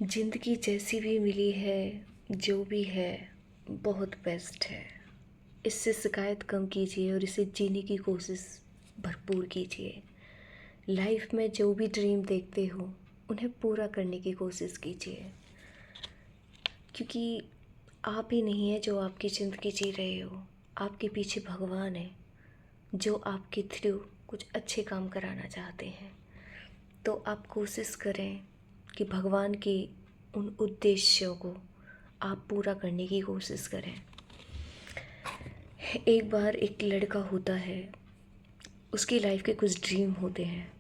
ज़िंदगी जैसी भी मिली है, जो भी है बहुत बेस्ट है। इससे शिकायत कम कीजिए और इसे जीने की कोशिश भरपूर कीजिए। लाइफ में जो भी ड्रीम देखते हो उन्हें पूरा करने की कोशिश कीजिए, क्योंकि आप ही नहीं है जो आपकी ज़िंदगी जी रहे हो। आपके पीछे भगवान है जो आपके थ्रू कुछ अच्छे काम कराना चाहते हैं। तो आप कोशिश करें कि भगवान के उन उद्देश्यों को आप पूरा करने की कोशिश करें। एक बार एक लड़का होता है, उसकी लाइफ के कुछ ड्रीम होते हैं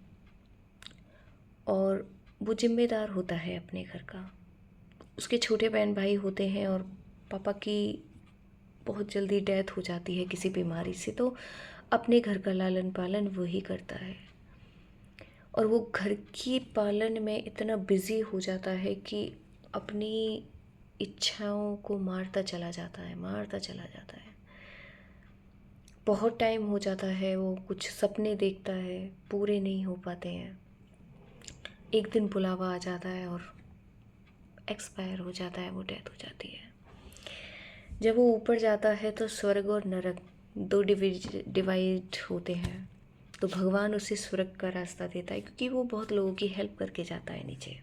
और वो जिम्मेदार होता है अपने घर का। उसके छोटे बहन भाई होते हैं और पापा की बहुत जल्दी डेथ हो जाती है किसी बीमारी से, तो अपने घर का लालन पालन वही करता है। और वो घर की पालन में इतना बिज़ी हो जाता है कि अपनी इच्छाओं को मारता चला जाता है, मारता चला जाता है। बहुत टाइम हो जाता है, वो कुछ सपने देखता है, पूरे नहीं हो पाते हैं। एक दिन बुलावा आ जाता है और एक्सपायर हो जाता है, वो डेथ हो जाती है। जब वो ऊपर जाता है तो स्वर्ग और नरक दो डिवाइड होते हैं। तो भगवान उसे स्वर्ग का रास्ता देता है, क्योंकि वो बहुत लोगों की हेल्प करके जाता है नीचे।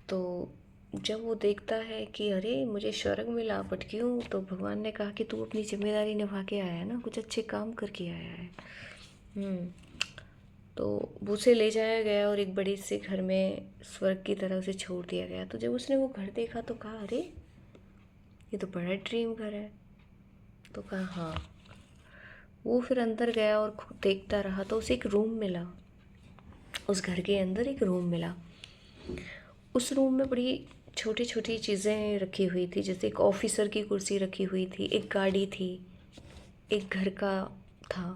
तो जब वो देखता है कि अरे मुझे स्वर्ग मिला, बट क्यों, तो भगवान ने कहा कि तू अपनी जिम्मेदारी निभा के आया है ना, कुछ अच्छे काम करके आया है। तो उसे ले जाया गया और एक बड़े से घर में स्वर्ग की तरह उसे छोड़ दिया गया। तो जब उसने वो घर देखा तो कहा अरे ये तो बड़ा ड्रीम घर है। तो कहा हाँ। वो फिर अंदर गया और खुद देखता रहा तो उसे एक रूम मिला। उस घर के अंदर एक रूम मिला। उस रूम में बड़ी छोटी छोटी चीज़ें रखी हुई थी, जैसे एक ऑफिसर की कुर्सी रखी हुई थी, एक गाड़ी थी, एक घर का था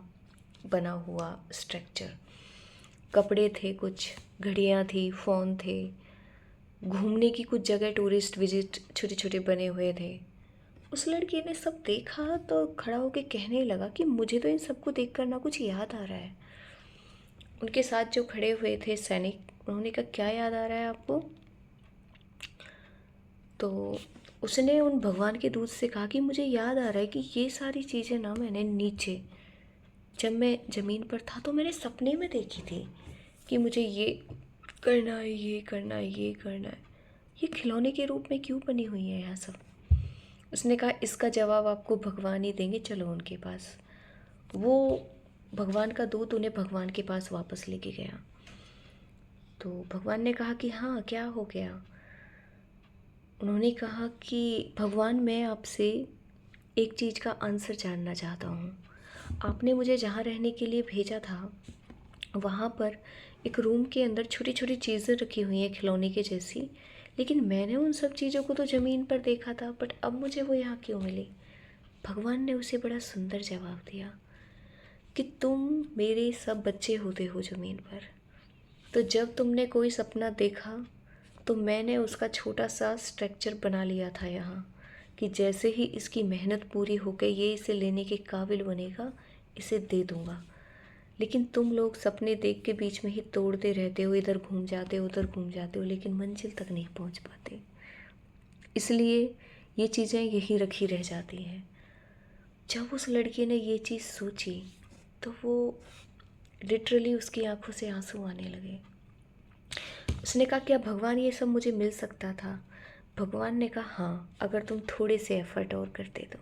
बना हुआ स्ट्रक्चर, कपड़े थे, कुछ घड़ियाँ थी, फ़ोन थे, घूमने की कुछ जगह टूरिस्ट विजिट छोटे छोटे बने हुए थे। उस लड़के ने सब देखा तो खड़ा होकर कहने लगा कि मुझे तो इन सबको देखकर ना कुछ याद आ रहा है। उनके साथ जो खड़े हुए थे सैनिक, उन्होंने कहा क्या याद आ रहा है आपको? तो उसने उन भगवान के दूत से कहा कि मुझे याद आ रहा है कि ये सारी चीज़ें ना मैंने नीचे जब मैं ज़मीन पर था तो मैंने सपने में देखी थी कि मुझे ये करना है, ये करना है, ये करना है। ये खिलौने के रूप में क्यों बनी हुई है यहाँ सब? उसने कहा इसका जवाब आपको भगवान ही देंगे, चलो उनके पास। वो भगवान का दूत उन्हें भगवान के पास वापस लेके गया। तो भगवान ने कहा कि हाँ क्या हो गया? उन्होंने कहा कि भगवान मैं आपसे एक चीज़ का आंसर जानना चाहता हूँ। आपने मुझे जहाँ रहने के लिए भेजा था वहाँ पर एक रूम के अंदर छोटी छोटी चीज़ें रखी हुई हैं खिलौने के जैसी, लेकिन मैंने उन सब चीज़ों को तो ज़मीन पर देखा था, बट अब मुझे वो यहाँ क्यों मिली? भगवान ने उसे बड़ा सुंदर जवाब दिया कि तुम मेरे सब बच्चे होते हो ज़मीन पर। तो जब तुमने कोई सपना देखा तो मैंने उसका छोटा सा स्ट्रक्चर बना लिया था यहाँ, कि जैसे ही इसकी मेहनत पूरी हो गई ये इसे लेने के काबिल बनेगा, इसे दे दूँगा। लेकिन तुम लोग सपने देख के बीच में ही तोड़ते रहते हो, इधर घूम जाते हो, उधर घूम जाते हो, लेकिन मंजिल तक नहीं पहुँच पाते। इसलिए ये चीज़ें यही रखी रह जाती हैं। जब उस लड़के ने ये चीज़ सोची तो वो लिटरली उसकी आंखों से आंसू आने लगे। उसने कहा क्या भगवान ये सब मुझे मिल सकता था? भगवान ने कहा हाँ, अगर तुम थोड़े से एफर्ट और करते तो।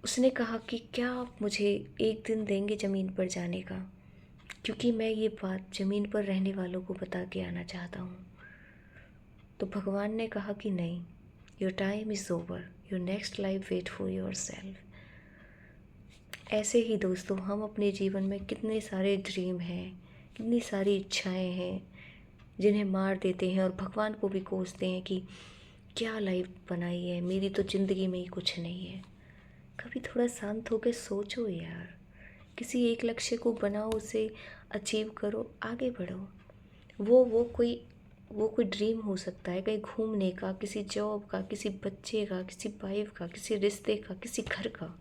उसने कहा कि क्या आप मुझे एक दिन देंगे ज़मीन पर जाने का, क्योंकि मैं ये बात ज़मीन पर रहने वालों को बता के आना चाहता हूँ। तो भगवान ने कहा कि नहीं, your time is over, your next life wait for yourself. ऐसे ही दोस्तों हम अपने जीवन में कितने सारे ड्रीम हैं, कितनी सारी इच्छाएं हैं जिन्हें मार देते हैं और भगवान को भी कोसते हैं कि क्या लाइफ बनाई है, मेरी तो ज़िंदगी में ही कुछ नहीं है। कभी थोड़ा शांत होकर सोचो यार, किसी एक लक्ष्य को बनाओ, उसे अचीव करो, आगे बढ़ो। वो कोई ड्रीम हो सकता है, कहीं घूमने का, किसी जॉब का, किसी बच्चे का, किसी वाइफ का, किसी रिश्ते का, किसी घर का।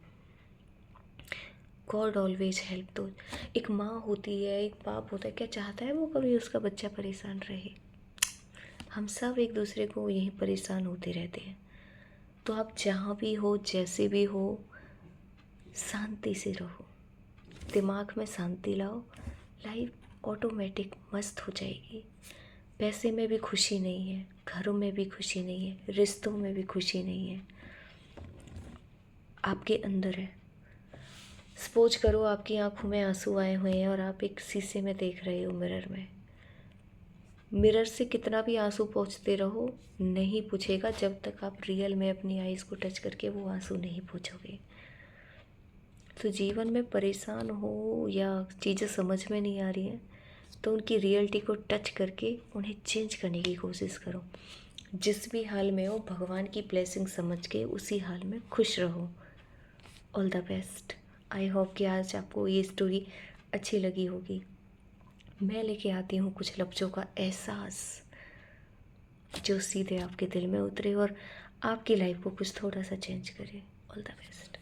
God always help. तो एक माँ होती है, एक बाप होता है, क्या चाहता है वो कभी उसका बच्चा परेशान रहे? हम सब एक दूसरे को यहीं परेशान होते रहते हैं। तो आप जहाँ भी हो, जैसे भी हो, शांति से रहो, दिमाग में शांति लाओ, लाइफ ऑटोमेटिक मस्त हो जाएगी। पैसे में भी खुशी नहीं है, घरों में भी खुशी नहीं है, रिश्तों में भी खुशी नहीं है, आपके अंदर है। सपोज करो आपकी आंखों में आंसू आए हुए हैं और आप एक शीशे में देख रहे हो, मिरर में। मिरर से कितना भी आंसू पोंछते रहो, नहीं पूछेगा जब तक आप रियल में अपनी आईज़ को टच करके वो आंसू नहीं पोंछोगे। तो जीवन में परेशान हो या चीज़ें समझ में नहीं आ रही हैं, तो उनकी रियलिटी को टच करके उन्हें चेंज करने की कोशिश करो। जिस भी हाल में हो, भगवान की ब्लेसिंग समझ के उसी हाल में खुश रहो। All the best. I hope कि आज आपको ये स्टोरी अच्छी लगी होगी। मैं लेके आती हूँ कुछ लफ्ज़ों का एहसास जो सीधे आपके दिल में उतरे और आपकी लाइफ को कुछ थोड़ा सा चेंज करे। All the best.